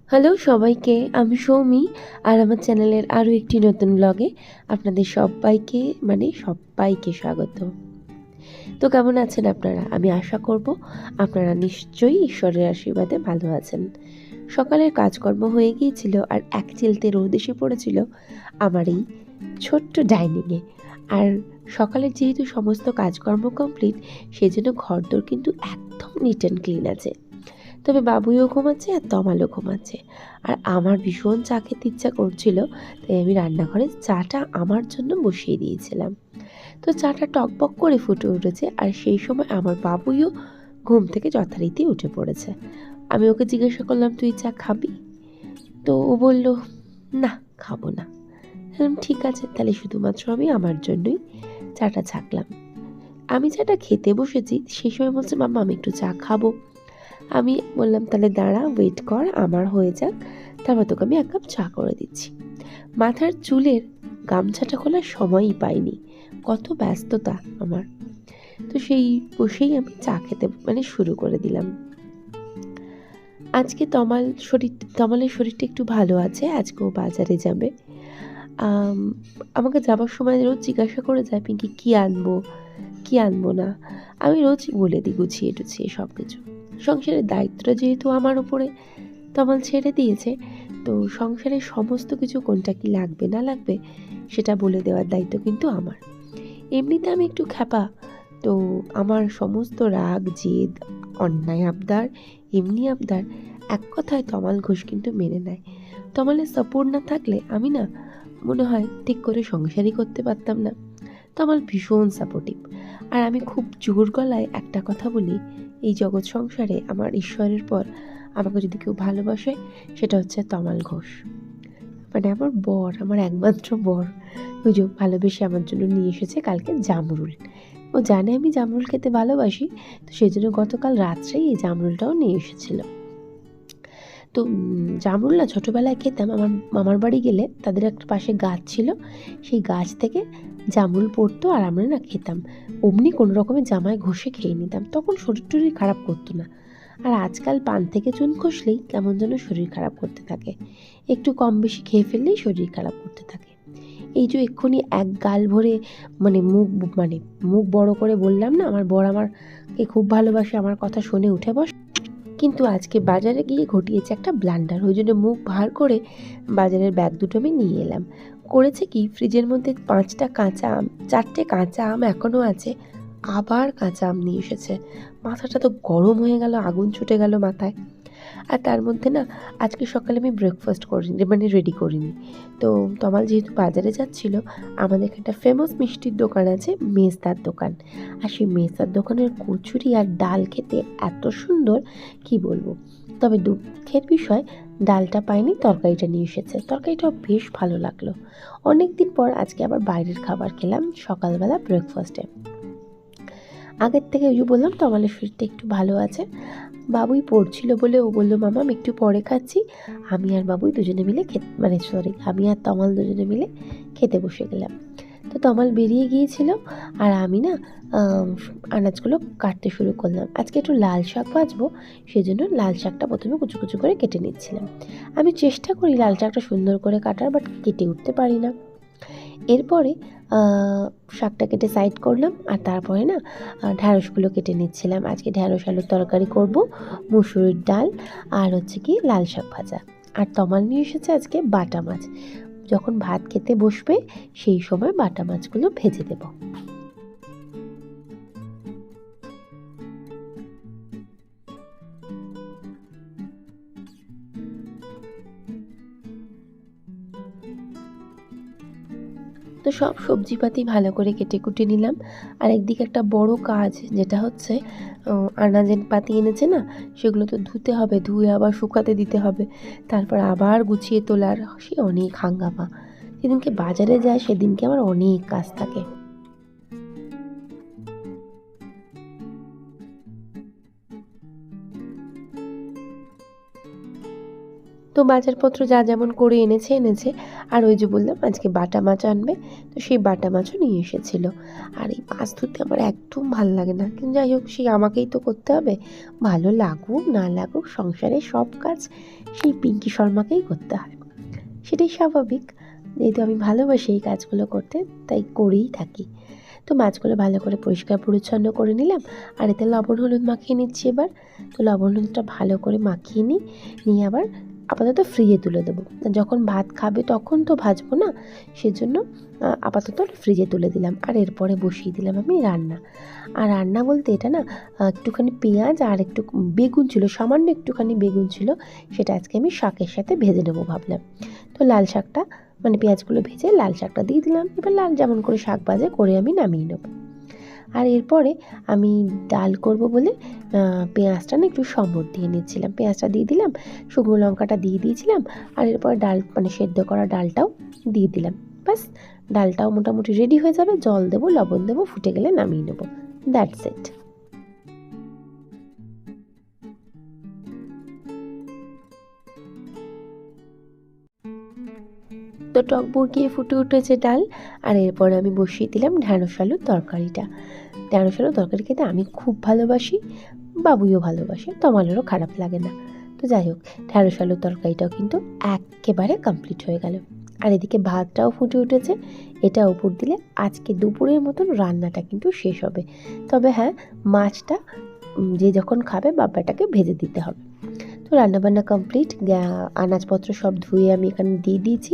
Hello সবাইকে, আমি সৌমি। আর আমার চ্যানেলের আরও একটি নতুন ব্লগে আপনাদের সবাইকে স্বাগত। তো কেমন আছেন আপনারা? আমি আশা করব আপনারা নিশ্চয়ই ঈশ্বরের আশীর্বাদে ভালো আছেন। সকালের কাজকর্ম হয়ে গিয়েছিল আর এক চিলতে রোদ এসে পড়েছিল আমার এই ছোট্ট ডাইনিংয়ে। আর সকালের যেহেতু সমস্ত কাজকর্ম কমপ্লিট, সেজন্য ঘরদোর কিন্তু একদম নিট অ্যান্ড ক্লিন আছে। তবে বাবুইও ঘুমাচ্ছে আর তমালও ঘুমাচ্ছে। আর আমার ভীষণ চা খেতে ইচ্ছা করছিল, তাই আমি রান্নাঘরে চাটা আমার জন্য বসিয়ে দিয়েছিলাম। তো চাটা টকবক করে ফুটে উঠেছে, আর সেই সময় আমার বাবুইও ঘুম থেকে যথারীতি উঠে পড়েছে। আমি ওকে জিজ্ঞাসা করলাম, তুই চা খাবি? তো ও বলল, না, খাবো না। ঠিক আছে, তাহলে শুধুমাত্র আমি আমার জন্যই চাটা ছাকলাম। আমি চাটা খেতে বসেছি, সেই সময় বলছে, মাম্মা আমি একটু চা খাবো। আমি বললাম, তাহলে দাঁড়া, ওয়েট কর, আমার হয়ে যাক, তারপর তোকে আমি এক কাপ চা করে দিচ্ছি। মাথার চুলের গামছাটা খোলার সময়ই পাইনি, কত ব্যস্ততা আমার। তো সেই বসেই আমি চা খেতে শুরু করে দিলাম। আজকে তমালের শরীরটা একটু ভালো আছে, আজকে ও বাজারে যাবে। আমাকে যাবার সময় রোজ জিজ্ঞাসা করে যায়, পিঙ্কি কী আনবো কী আনবো না। আমি রোজ বলে দিই গুছিয়ে টুছিয়ে সব কিছু। সংসারের দায়িত্বটা যেহেতু আমার ওপরে তমাল ছেড়ে দিয়েছে, তো সংসারের সমস্ত কিছু কোনটা কি লাগবে না লাগবে সেটা বলে দেওয়ার দায়িত্ব কিন্তু আমার। এমনিতে আমি একটু খ্যাপা, তো আমার সমস্ত রাগ জেদ, অন্যায় আবদার, এমনি আবদার, এক কথায় তমাল ঘোষ কিন্তু মেনে নেয়। তমালের সাপোর্ট না থাকলে আমি না মনে হয় ঠিক করে সংসারই করতে পারতাম না। তমাল ভীষণ সাপোর্টিভ। আর আমি খুব জোর গলায় একটা কথা বলি, এই জগৎ সংসারে আমার ঈশ্বরের পর আমাকে যদি কেউ ভালোবাসে, সেটা হচ্ছে তমাল ঘোষ। আমার বর, আমার একমাত্র বর। ওই যে ভালোবেসে আমার জন্য নিয়ে এসেছে কালকে জামরুল। ও জানে আমি জামরুল খেতে ভালোবাসি, তো সেই জন্য গতকাল রাত্রেই এই জামরুলটাও নিয়ে এসেছিল। তো জামরুল না ছোটোবেলায় খেতাম, আমার মামার বাড়ি গেলে তাদের একটা পাশে গাছ ছিল, সেই গাছ থেকে জামরুল পড়তো আর আমরা না খেতাম। অমনি কোনো রকমের জামায় ঘষে খেয়ে নিতাম, তখন শরীর টরীর খারাপ করতো না। আর আজকাল পান থেকে চুন খসলেই কেমন যেন শরীর খারাপ করতে থাকে, একটু কম বেশি খেয়ে ফেললেই শরীর খারাপ করতে থাকে। এই যে এক্ষুনি এক গাল ভরে মুখ বড় করে বললাম না, আমার বর আমাকে খুব ভালোবাসে, আমার কথা শুনে উঠে বস। কিন্তু আজকে বাজারে গিয়ে ঘটিয়েছে একটা ব্লান্ডার, ওই জন্য মুখ ভার করে বাজারের ব্যাগ দুটো আমি নিয়ে এলাম। করেছে কি, ফ্রিজের মধ্যে 4টে কাঁচা আম এখনও আছে, আবার কাঁচা আম নিয়ে এসেছে। মাথাটা তো গরম হয়ে গেল, আগুন ছুটে গেল মাথায়। আর তার মধ্যে না আজকে সকালে আমি ব্রেকফাস্ট করিনি, রেডি করিনি। তো তমাল যেহেতু বাজারে যাচ্ছিল, আমাদের এখানে একটা ফেমাস মিষ্টির দোকান আছে, মেজদার দোকান। আর সেই মেজদার দোকানের কচুরি আর ডাল খেতে এত সুন্দর, কি বলবো। তবে দুঃখের বিষয়, ডালটা পাইনি, তরকারিটা নিয়ে এসেছে। তরকারিটাও বেশ ভালো লাগলো। অনেক দিন পর আজকে আবার বাইরের খাবার খেলাম সকালবেলা ব্রেকফাস্টে। আগের থেকে ওই যে বললাম তমালের শরীরটা একটু ভালো আছে। বাবুই পড়ছিল বলে ও বললো, মামা আমি একটু পরে খাচ্ছি। আমি আর বাবুই দুজনে মিলে আমি আর তমাল দুজনে মিলে খেতে বসে গেলাম। তো তমাল বেরিয়ে গিয়েছিল, আর আমি না আনাজগুলো কাটতে শুরু করলাম। আজকে একটু লাল শাক ভাজবো, সেজন্য লাল শাকটা প্রথমে কুচু কুচু করে কেটে নিচ্ছিলাম। আমি চেষ্টা করি লাল শাকটা সুন্দর করে কাটার, বাট কেটে উঠতে পারি না। এরপরে শাকটা কেটে সাইড করলাম, আর তারপরে না ঢ্যাঁড়সগুলো কেটে নিচ্ছিলাম। আজকে ঢ্যাঁড়স আলুর তরকারি করব, মুসুরির ডাল, আর হচ্ছে কি লাল শাক ভাজা। আর তমাল নিয়ে এসেছে আজকে বাটা মাছ। যখন ভাত খেতে বসবে সেই সময় বাটা মাছগুলো ভেজে দেবো। তো সব সবজিপাতি ভালো করে কেটে কুটে নিলাম। আর একদিকে একটা বড় কাজ, যেটা হচ্ছে আনাজের পাতি এনেছে না, সেগুলো তো ধুতে হবে, ধুয়ে আবার শুকাতে দিতে হবে, তারপর আবার গুছিয়ে তোলার, সে অনেক হাঙ্গামা। যেদিনকে বাজারে যায় সেদিনকে আমার অনেক কাজ থাকে। তো বাজারপত্র যা যেমন করে এনেছে। আর ওই যে বললাম আজকে বাটা মাছ আনবে, তো সেই বাটা মাছও নিয়ে এসেছিল। আর এই মাছ ধরতে আমার একদম ভাল লাগে না, কিন্তু যাই হোক সেই আমাকেই তো করতে হবে। ভালো লাগুক না লাগুক সংসারের সব কাজ সেই পিঙ্কি শর্মাকেই করতে হয়, সেটাই স্বাভাবিক। যেহেতু আমি ভালোবাসি এই কাজগুলো করতে, তাই করেই থাকি। তো মাছগুলো ভালো করে পরিষ্কার পরিচ্ছন্ন করে নিলাম, আর এতে লবণ হলুদ মাখিয়ে নিচ্ছি এবার। তো লবণ হলুদটা ভালো করে মাখিয়ে নিয়ে আবার আপাতত ফ্রিজে তুলে দেবো। যখন ভাত খাবে তখন তো ভাজবো না, সেজন্য আপাতত ফ্রিজে তুলে দিলাম। আর এরপরে বসিয়ে দিলাম আমি রান্না। আর রান্না বলতে এটা না, একটুখানি পেঁয়াজ আর একটু বেগুন ছিল, সামান্য একটুখানি বেগুন ছিল, সেটা আজকে আমি শাকের সাথে ভেজে নেবো ভাবলাম। তো লাল শাকটা মানে পেঁয়াজগুলো ভেজে লাল শাকটা দিয়ে দিলাম। এবার লাল যেমন করে শাক ভাজে করে আমি নামিয়ে নেব। আর এরপরে আমি ডাল করব বলে পেঁয়াজটা না একটু সম্বর দিয়ে নিচ্ছিলাম। পেঁয়াজটা দিয়ে দিলাম, শুকনো লঙ্কাটা দিয়ে দিয়েছিলাম, আর এরপরে ডাল মানে সেদ্ধ করা ডালটাও দিয়ে দিলাম। ব্যাস, ডালটাও মোটামুটি রেডি হয়ে যাবে। জল দেবো, লবণ দেবো, ফুটে গেলে নামিয়ে নেবো। That's it. তো টক বগিয়ে ফুটে উঠেছে ডাল, আর এরপরে আমি বসিয়ে দিলাম ঢ্যাঁড়স আলুর তরকারিটা। ঢ্যাঁড়স আলুর তরকারি খেতে আমি খুব ভালোবাসি, বাবুইও ভালোবাসে, তো আমারও খারাপ লাগে না। তো যাই হোক, ঢ্যাঁড়স আলুর তরকারিটাও কিন্তু একেবারে কমপ্লিট হয়ে গেল। আর এদিকে ভাতটাও ফুটে উঠেছে। এটা উপর দিলে আজকে দুপুরের মতন রান্নাটা কিন্তু শেষ হবে। তবে হ্যাঁ, মাছটা যে যখন খাবে বাব্বাটাকে ভেজে দিতে হবে। তো রান্নাবান্না কমপ্লিট, আনাজপত্র সব ধুয়ে আমি এখানে দিয়ে দিয়েছি।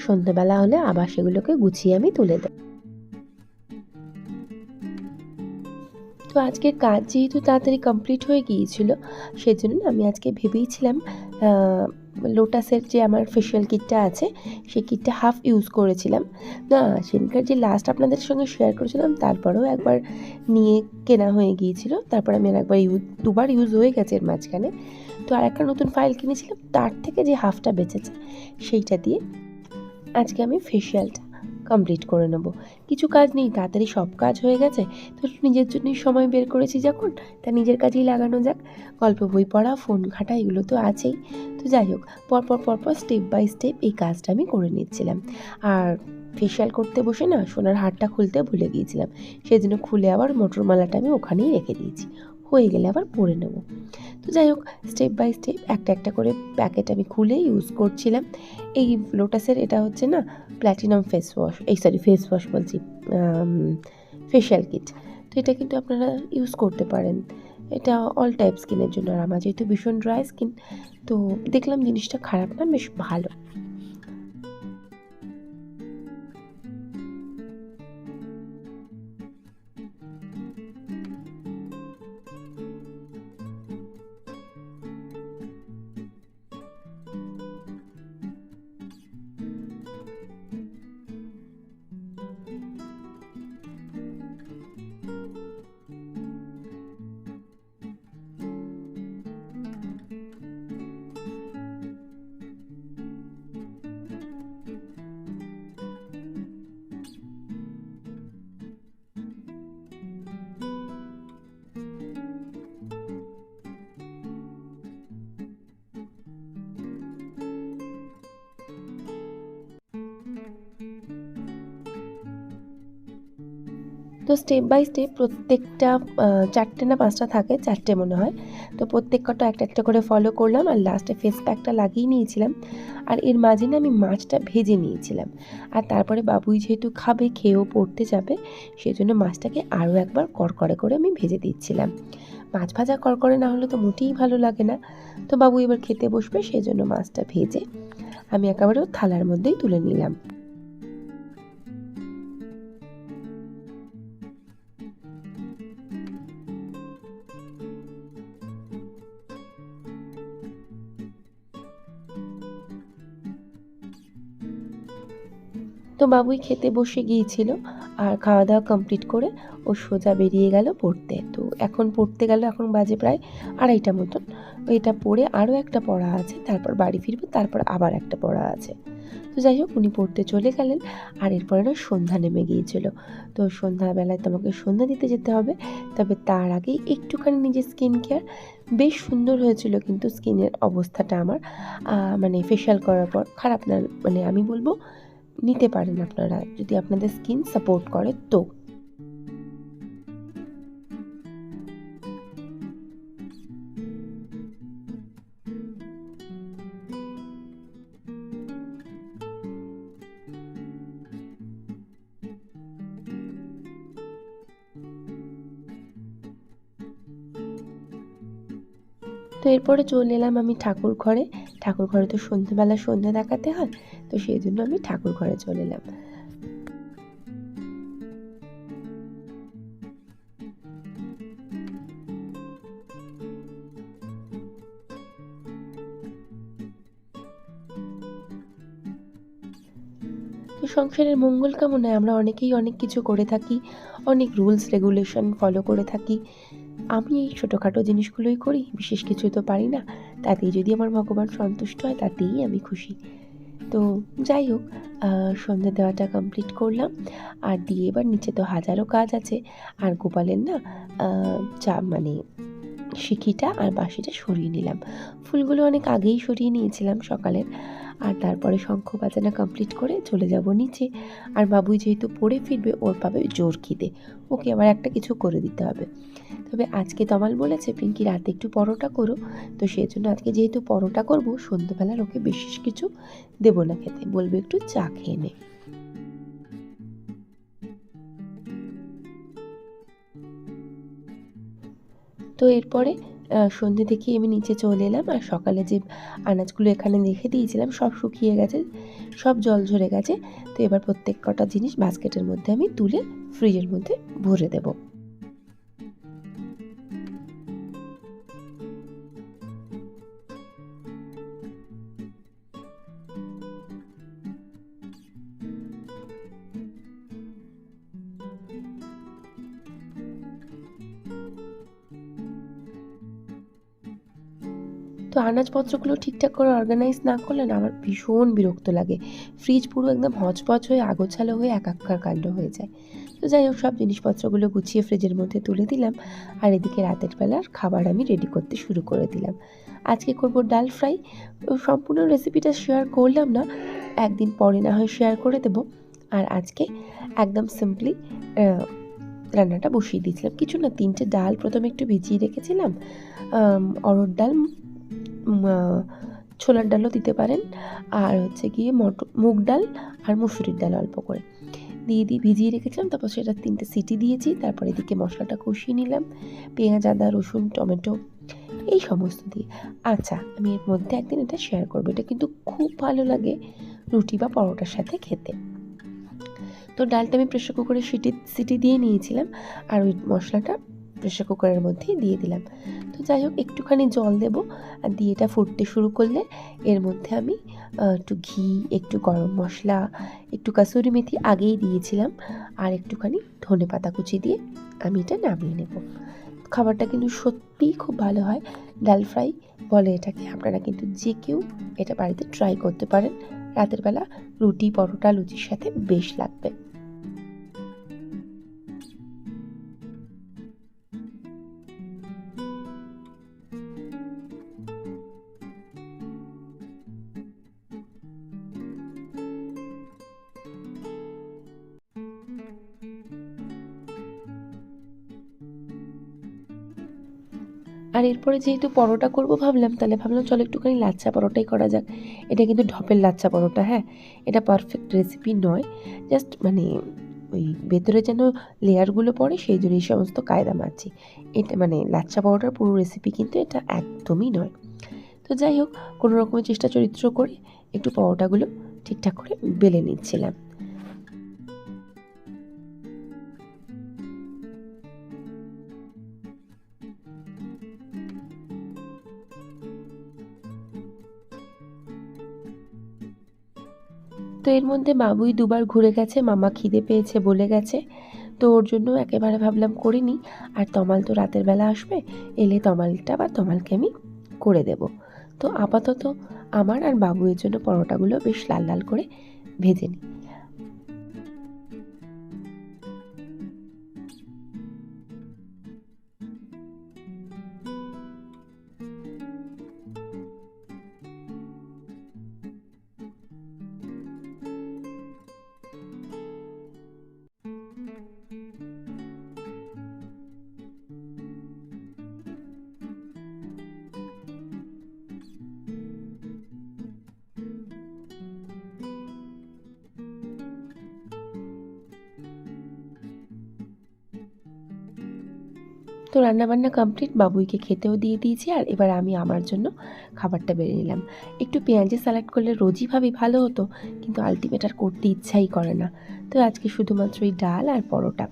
সন্ধ্যাবেলা হলে আবার সেগুলোকে গুছিয়ে আমি তুলে দেব। তো আজকের কাজ যেহেতু তাড়াতাড়ি কমপ্লিট হয়ে গিয়েছিল, সেজন্য আমি আজকে ভেবেইছিলাম লোটাসের যে আমার ফেশিয়াল কিটটা আছে, সেই কিটটা হাফ ইউজ করেছিলাম না, সেদিনকার যে লাস্ট আপনাদের সঙ্গে শেয়ার করেছিলাম, তারপরেও একবার নিয়ে কেনা হয়ে গিয়েছিল। তারপর আমি আর একবার দুবার ইউজ হয়ে গেছে এর মাঝখানে। তো আর একটা নতুন ফাইল কিনেছিলাম, তার থেকে যে হাফটা বেঁচেছে সেইটা দিয়ে আজকে আমি ফেশিয়ালটা কমপ্লিট করে নেব। কিছু কাজ নেই, তাড়াতাড়ি সব কাজ হয়ে গেছে, তো নিজের জন্যই সময় বের করেছি যখন, তা নিজের কাজেই লাগানো যাক। গল্প বই পড়া, ফোন ঘাঁটা, এগুলো তো আছেই। তো যাই হোক, পরপর স্টেপ বাই স্টেপ এই কাজটা আমি করে নিচ্ছিলাম। আর ফেশিয়াল করতে বসে না সোনার হারটা খুলতে ভুলে গিয়েছিলাম, সেজন্য খুলে আবার মোটরমালাটা আমি ওখানেই রেখে দিয়েছি। হয়ে গেলে আবার পরে নেব। তো যাই হোক, স্টেপ বাই স্টেপ একটা একটা করে প্যাকেট আমি খুলে ইউজ করছিলাম। এই লোটাসের এটা হচ্ছে না প্ল্যাটিনাম ফেস ওয়াশ বলছি, ফেশিয়াল কিট। তো এটা কিন্তু আপনারা ইউজ করতে পারেন, এটা অল টাইপ স্কিনের জন্য। আর আমার যেহেতু ভীষণ ড্রাই স্কিন, তো দেখলাম জিনিসটা খারাপ না, বেশ ভালো। তো স্টেপ বাই স্টেপ প্রত্যেকটা 4টে না 5টা থাকে, 4টে মনে হয়। তো প্রত্যেক কটা একটা একটা করে ফলো করলাম, আর লাস্টে ফেস প্যাকটা লাগিয়ে নিয়েছিলাম। আর এর মাঝে না আমি মাছটা ভেজে নিয়েছিলাম। আর তারপরে বাবুই যেহেতু খাবে, খেয়েও পড়তে যাবে, সেজন্য মাছটাকে আরও একবার কড়কড়ে করে আমি ভেজে দিচ্ছিলাম। মাছ ভাজা কড়কড়ে না হলে তো মোটেই ভালো লাগে না। তো বাবু এবার খেতে বসবে, সেজন্য মাছটা ভেজে আমি একেবারে ওর থালার মধ্যেই তুলে নিলাম। তো বাবুই খেতে বসে গিয়েছিল, আর খাওয়া দাওয়া কমপ্লিট করে ও সোজা বেরিয়ে গেল পড়তে। তো এখন পড়তে গেল, এখন বাজে প্রায় 2:30 মতন। এটা পড়ে আরও একটা পড়া আছে, তারপর বাড়ি ফিরবে, তারপর আবার একটা পড়া আছে। তো যাই হোক, উনি পড়তে চলে গেলেন। আর এরপরে না সন্ধ্যা নেমে গিয়েছিল। তো সন্ধ্যাবেলায় তোমাকে সন্ধ্যা দিতে যেতে হবে, তবে তার আগে একটুখানি নিজের স্কিন কেয়ার। বেশ সুন্দর হয়েছিল কিন্তু স্কিনের অবস্থাটা আমার, মানে ফেশিয়াল করার পর খারাপ না, মানে আমি বলবো নিতে পারেন আপনারা যদি আপনাদের স্কিন সাপোর্ট করে তো। তো এরপরে চলে এলাম আমি ঠাকুর ঘরে। ঠাকুর ঘরে তো সন্ধ্যেবেলা সন্ধ্যা দেখাতে হয়, তো সেই জন্য আমি ঠাকুর ঘরে চলে এলাম। তো সংসারের মঙ্গল কামনায় আমরা অনেকেই অনেক কিছু করে থাকি, অনেক রুলস রেগুলেশন ফলো করে থাকি। আমি এই ছোটোখাটো জিনিসগুলোই করি, বিশেষ কিছু তো পারি না। তাতেই যদি আমার ভগবান সন্তুষ্ট হয় তাতেই আমি খুশি। তো যাই হোক, সন্ধ্যে দেওয়াটা কমপ্লিট করলাম। আর দিয়ে এবার নিচে তো হাজারো কাজ আছে। আর গোপালের না চা মানে সিকিটা আর বাঁশিটা সরিয়ে নিলাম। ফুলগুলো অনেক আগেই সরিয়ে নিয়েছিলাম সকালের। আর তারপরে শঙ্খ বাজানো কমপ্লিট করে চলে যাব নিচে। আর বাবুই যেহেতু পড়ে ফিরবে, ওর পাবে জোর খিদে, ওকে আবার একটা কিছু করে দিতে হবে। তবে আজকে তমাল বলেছে পিঙ্কি রাতে একটু পরোটা করো, তো সেই জন্য আজকে যেহেতু পরোটা করবো, সন্ধ্যেবেলার ওকে বিশেষ কিছু দেবো না খেতে, বলবো একটু চা খেয়ে নে। তো এরপরে সন্ধ্যে থেকে আমি নিচে চলে এলাম। আর সকালে যে আনাজগুলো এখানে রেখে দিয়েছিলাম সব শুকিয়ে গেছে, সব জল ঝরে গেছে। তো এবার প্রত্যেক কটা জিনিস বাস্কেটের মধ্যে আমি তুলে ফ্রিজের মধ্যে ভরে দেবো। তো আনাজপত্রগুলো ঠিকঠাক করে অর্গানাইজ না করলে না আমার ভীষণ বিরক্ত লাগে। ফ্রিজ পুরো একদম হচপচ হয়ে আগোছালো হয়ে একাকার কাণ্ড হয়ে যায়। তো যাই হোক, সব জিনিসপত্রগুলো গুছিয়ে ফ্রিজের মধ্যে তুলে দিলাম। আর এদিকে রাতের বেলার খাবার আমি রেডি করতে শুরু করে দিলাম। আজকে করব ডাল ফ্রাই। সম্পূর্ণ রেসিপিটা শেয়ার করলাম না, একদিন পরে না হয় শেয়ার করে দেব। আর আজকে একদম সিম্পলি রান্নাটা বসিয়ে দিয়েছিলাম। কিছু না, 3টে ডাল প্রথমে একটু ভিজিয়ে রেখেছিলাম। অড়হর ডাল, ছোলার ডালও দিতে পারেন, আর হচ্ছে গিয়ে মুগ ডাল আর মুসুরির ডাল অল্প করে দিয়ে ভিজিয়ে রেখেছিলাম। তারপর সেটা 3টে সিটি দিয়েছি। তারপর এদিকে মশলাটা কষিয়ে নিলাম, পেঁয়াজ, আদা, রসুন, টমেটো এই সমস্ত দিয়ে। আচ্ছা, আমি এর মধ্যে একদিন এটা শেয়ার করবো, এটা কিন্তু খুব ভালো লাগে রুটি বা পরোটার সাথে খেতে। তো ডালটা আমি প্রেশার কুকারে সিটি দিয়ে নিয়েছিলাম, আর ওই মশলাটা প্রেশার কুকারের মধ্যেই দিয়ে দিলাম। তো যাই হোক, একটুখানি জল দেবো, আর দিয়ে এটা ফুটতে শুরু করলে এর মধ্যে আমি একটু ঘি, একটু গরম মশলা, একটু কাসুরি মেথি আগেই দিয়েছিলাম, আর একটুখানি ধনেপাতা কুচি দিয়ে আমি এটা নামিয়ে নেব। খাবারটা কিন্তু সত্যিই খুব ভালো হয়, ডাল ফ্রাই বলে এটাকে। আপনারা কিন্তু যে কেউ এটা বাড়িতে ট্রাই করতে পারেন, রাতের বেলা রুটি, পরোটা, লুচির সাথে বেশ লাগবে। আর এরপরে যেহেতু পরোটা করব ভাবলাম, তাহলে ভাবলাম চলো একটুখানি লাচ্ছা পরোটাই করা যাক। এটা কিন্তু ঢপের লাচ্ছা পরোটা, হ্যাঁ, এটা পারফেক্ট রেসিপি নয়, জাস্ট মানে ওই ভেতরে যেন লেয়ারগুলো পড়ে সেই জন্য এই সমস্ত কায়দা মারছি। এটা মানে লাচ্ছা পরোটার পুরো রেসিপি কিন্তু এটা একদমই নয়। তো যাই হোক, কোনো রকমের চেষ্টা চরিত্র করে একটু পরোটাগুলো ঠিকঠাক করে বেলে নিচ্ছিলাম। তো এর মধ্যে বাবুই দুবার ঘুরে গেছে, মামা খিদে পেয়েছে বলে গেছে। তো ওর জন্য একেবারে ভাবলাম করে নিই। আর তমাল তো রাতের বেলা আসবে, এলে তমালটা বা তমালকে আমি করে দেব। তো আপাতত আমার আর বাবুয়ের জন্য পরোটাগুলো বেশ লাল লাল করে ভেজে নিই। তো রান্নাবান্না কমপ্লিট, বাবুইকে খেতেও দিয়ে দিয়েছি, আর এবার আমি আমার জন্য খাবারটা বেড়ে নিলাম। একটু পেঁয়াজের স্যালাড করলে রোজই ভাবি ভালো হতো, কিন্তু আলটিমেট আর করতে ইচ্ছাই করে না। তো আজকে শুধুমাত্র এই ডাল আর পরোটা,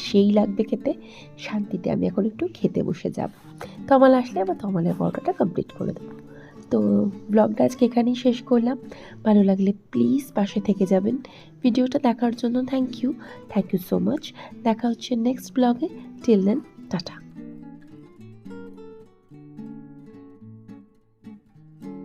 সেই লাগবে খেতে। শান্তিতে আমি এখন একটু খেতে বসে যাব। তমাল আসলে আবার তমালের পরোটাটা কমপ্লিট করে দেবো। তো ব্লগটা আজকে এখানেই শেষ করলাম। ভালো লাগলে প্লিজ পাশে থেকে যাবেন। ভিডিওটা দেখার জন্য থ্যাংক ইউ সো মাচ। দেখা হচ্ছে নেক্সট ব্লগে। Till then, tata.